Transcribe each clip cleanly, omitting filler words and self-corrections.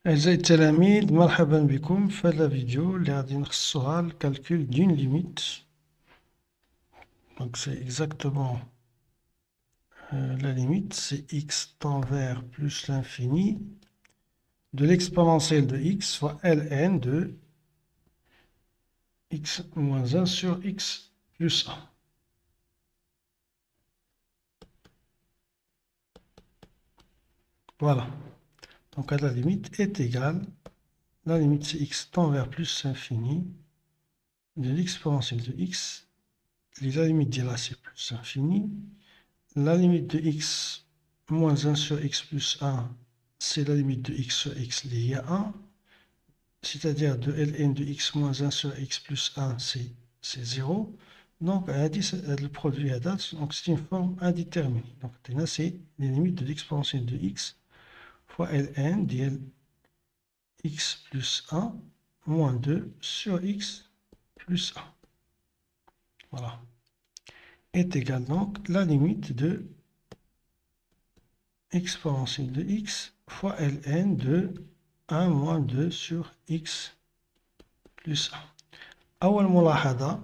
أعزائي التلاميذ، مرحبا بكم في هذا الفيديو اللي غادي نخصوها الكالكول d'une limite. Donc c'est exactement la limite, c'est x tend vers plus l'infini de l'exponentielle de x fois ln de x moins 1 sur x plus 1. Voilà. Donc la limite est égale, la limite c'est x tend vers plus l'infini de l'exponentielle de x. La limite de là c'est plus l'infini. La limite de x moins 1 sur x plus 1, c'est la limite de x sur x liée à 1. C'est-à-dire de ln de x moins 1 sur x plus 1, c'est 0. Donc, le produit à date, c'est une forme indéterminée. Donc, là, c'est les limites de l'exponentielle de x fois ln dl x plus 1 moins 2 sur x plus 1. Voilà. Est égale donc la limite de exponentielle de x fois ln de 1 moins 2 sur x plus 1. أول ملاحظة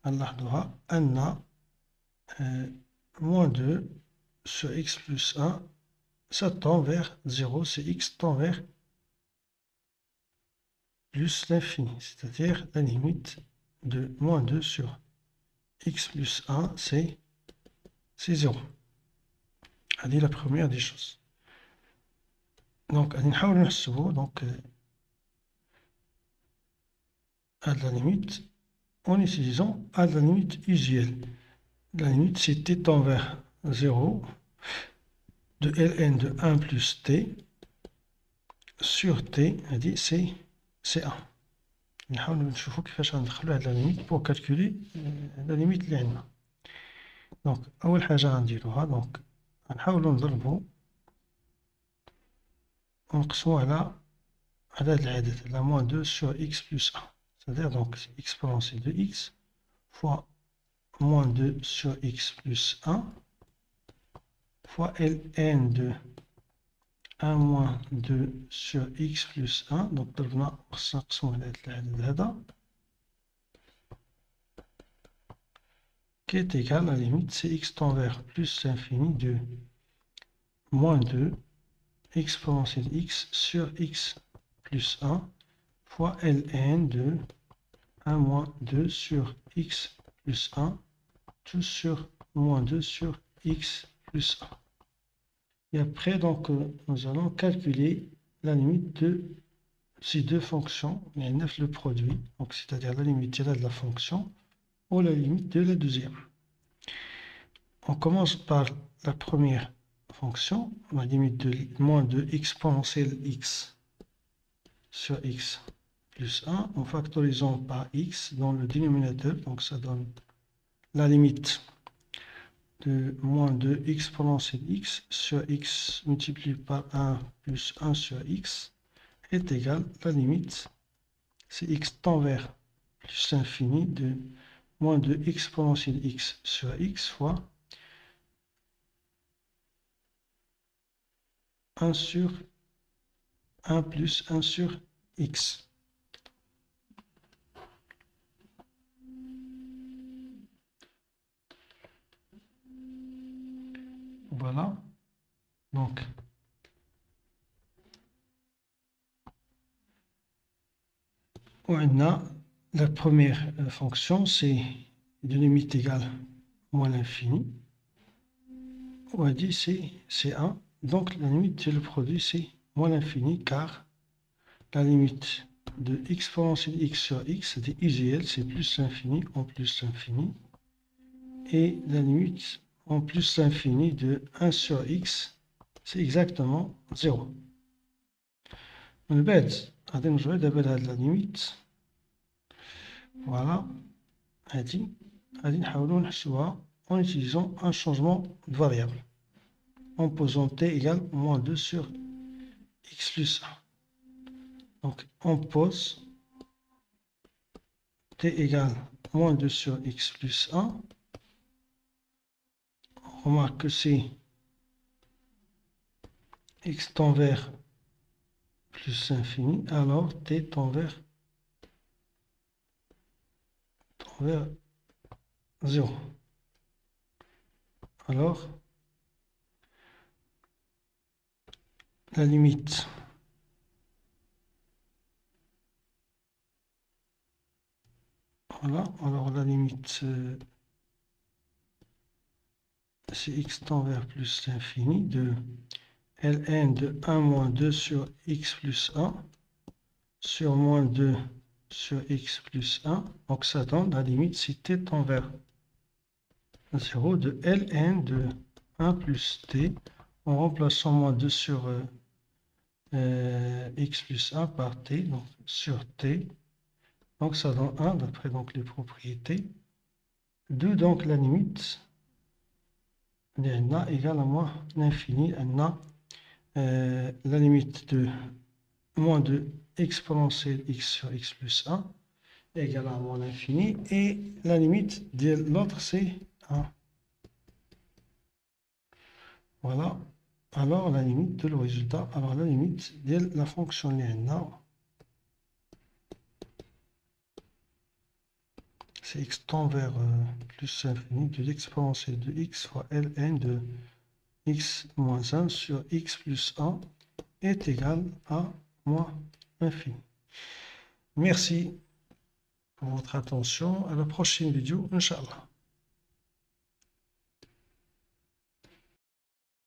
نلاحظها أن moins 2 sur x plus 1 ça tend vers 0, c'est x tend vers plus l'infini, c'est-à-dire la limite de moins 2 sur x plus 1 c'est 0. C'est la première des choses. Donc, donc à la limite en utilisant à la limite usuelle. La limite c'est t tend vers 0 de ln de 1 plus t sur t, c'est 1. نحاول نشوفوا كيفاش غندخلوا هاد لا ليميت بور كالكولي لا ليميت اللي عندنا. دونك اول حاجه غنديروها دونك غنحاولوا نضربوا ونقسموا على هاد العدد على موان 2 sur x plus 1. C'est-à-dire donc c'est exponentielle de x fois moins 2 sur x plus 1 fois ln de 1 moins 2 sur x plus 1. Donc ضربنا خصنا نقسموا على العدد هذا qui est égal à la limite, c'est x tend vers plus l'infini de moins 2 exponentielle x sur x plus 1 fois ln de 1 moins 2 sur x plus 1 tout sur moins 2 sur x plus 1. Et après, donc, nous allons calculer la limite de ces deux fonctions, mais le produit, donc c'est-à-dire la limite de la fonction ou la limite de la deuxième. On commence par la première fonction, la limite de moins de exponentielle x sur x plus 1 en factorisant par x dans le dénominateur. Donc ça donne la limite de moins de exponentielle x sur x multiplié par 1 plus 1 sur x est égal à la limite, c'est x tend vers plus l'infini de moins de exponentielle x sur x fois 1 sur 1 plus 1 sur x. Voilà. Donc, on a la première fonction, c'est de limite égale moins l'infini. On a dit c'est 1. Donc, la limite de le produit, c'est moins l'infini, car la limite de exponentielle x sur x, c'est usuel, c'est plus l'infini en plus l'infini. Et la limite en plus l'infini de 1 sur x, c'est exactement 0. من بعد غادي نرجعو دابا لهاد لا ليميت. فوالا هادي غادي نحاولو نحسبوها en utilisant un changement de variable en posant t égale moins 2 sur x plus 1. Donc on pose t égale moins 2 sur x plus 1. On remarque que c'est x tend vers plus infini, alors t tend vers 0. Alors, la limite voilà, alors la limite c'est x tend vers plus l'infini de ln de 1 moins 2 sur x plus 1 sur moins 2 sur x plus 1. Donc ça donne la limite si t tend vers 0 de ln de 1 plus t en remplaçant moins 2 sur x plus 1 par t, donc sur t. Donc ça donne 1 d'après donc les propriétés. 2 donc la limite n égale à moins l'infini. La limite de moins de exponentielle x sur x plus 1 égale à moins l'infini. Et la limite de l'autre c'est 1. Voilà. Alors la limite de le résultat, alors la limite de la fonction n, c'est x tend vers plus l'infini de l'exponentielle de x fois ln de x moins 1 sur x plus 1 est égal à moins l'infini. Merci pour votre attention. À la prochaine vidéo, Inch'Allah.